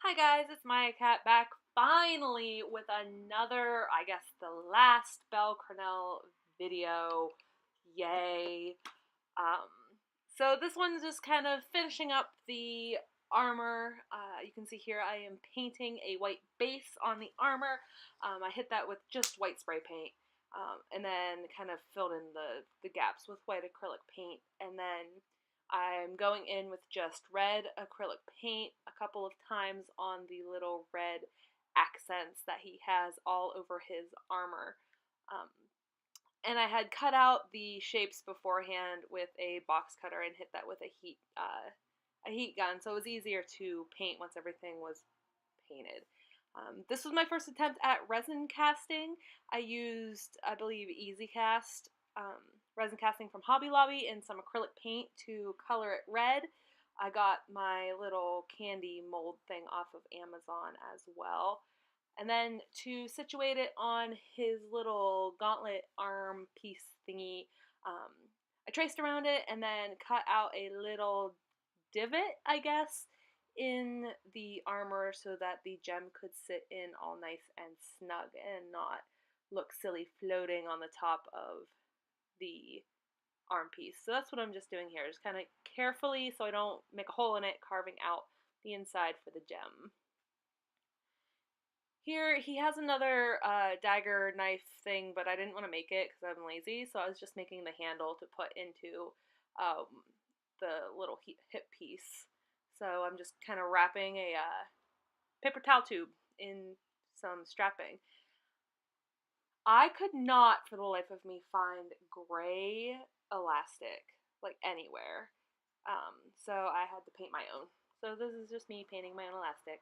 Hi guys, it's Maiacat back finally with another, I guess the last Belle Cranel video. Yay. Um, so this one's just kind of finishing up the armor. You can see here I am painting a white base on the armor. I hit that with just white spray paint. And then kind of filled in the gaps with white acrylic paint. And then I'm going in with just red acrylic paint a couple of times on the little red accents that he has all over his armor. And I had cut out the shapes beforehand with a box cutter and hit that with a heat gun, so it was easier to paint once everything was painted. This was my first attempt at resin casting. I used, I believe, Easy Cast resin casting from Hobby Lobby and some acrylic paint to color it red. I got my little candy mold thing off of Amazon as well. And then to situate it on his little gauntlet arm piece thingy, I traced around it and then cut out a little divot, I guess, in the armor so that the gem could sit in all nice and snug and not look silly floating on the top of the arm piece. So that's what I'm just doing here, just kind of carefully so I don't make a hole in it, carving out the inside for the gem. Here he has another dagger knife thing, but I didn't want to make it because I'm lazy, so I was just making the handle to put into the little hip piece. So I'm just kind of wrapping a paper towel tube in some strapping. I could not, for the life of me, find gray elastic, like anywhere. So I had to paint my own. So this is just me painting my own elastic.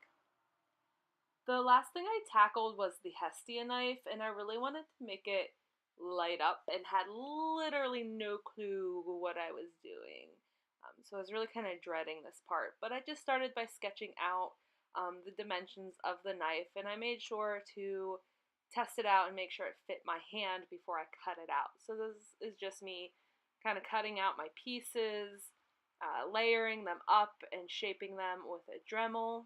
The last thing I tackled was the Hestia knife, and I really wanted to make it light up and had literally no clue what I was doing. So I was really kind of dreading this part, but I just started by sketching out the dimensions of the knife, and I made sure to test it out and make sure it fit my hand before I cut it out. So this is just me kind of cutting out my pieces, layering them up and shaping them with a Dremel.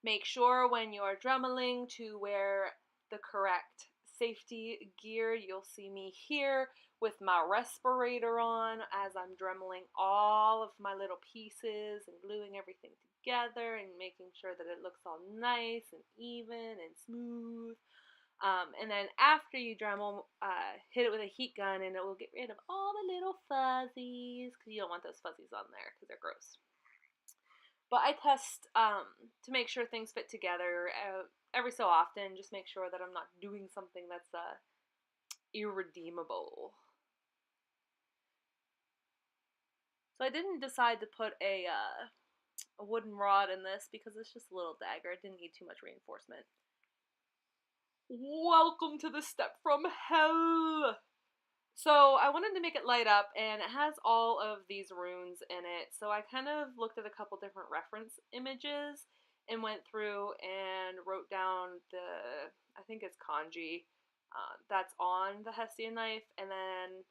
Make sure when you're dremeling to wear the correct safety gear. You'll see me here with my respirator on as I'm dremeling all of my little pieces and gluing everything together and making sure that it looks all nice and even and smooth. And then after you Dremel, hit it with a heat gun and it will get rid of all the little fuzzies, because you don't want those fuzzies on there because they're gross. But I test to make sure things fit together every so often. Just make sure that I'm not doing something that's irredeemable. So I didn't decide to put a wooden rod in this because it's just a little dagger. It didn't need too much reinforcement. Welcome to the step from hell! So I wanted to make it light up, and it has all of these runes in it, so I kind of looked at a couple different reference images and went through and wrote down the, I think it's kanji, that's on the Hestia knife, and then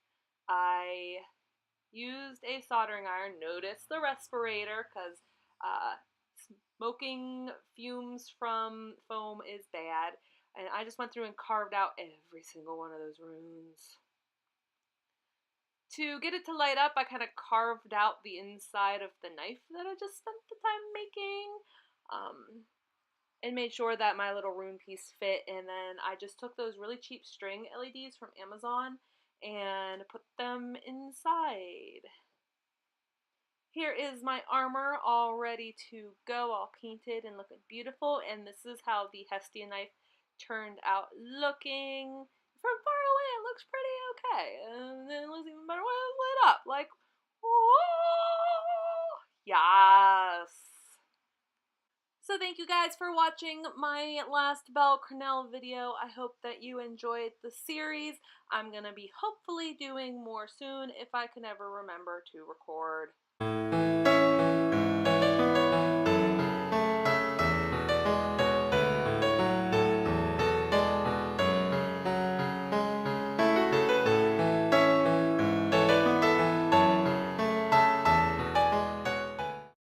I used a soldering iron. Notice the respirator, because smoking fumes from foam is bad, and I just went through and carved out every single one of those runes. To get it to light up, I kind of carved out the inside of the knife that I just spent the time making, and made sure that my little rune piece fit, and then I just took those really cheap string LEDs from Amazon and put them inside. Here is my armor all ready to go, all painted and looking beautiful, and this is how the Hestia knife turned out looking. From far away, it looks pretty okay, and then it looks even better when it's lit up. Like, oh, yes. So thank you guys for watching my last Belle Cranel video. I hope that you enjoyed the series. I'm going to be hopefully doing more soon if I can ever remember to record.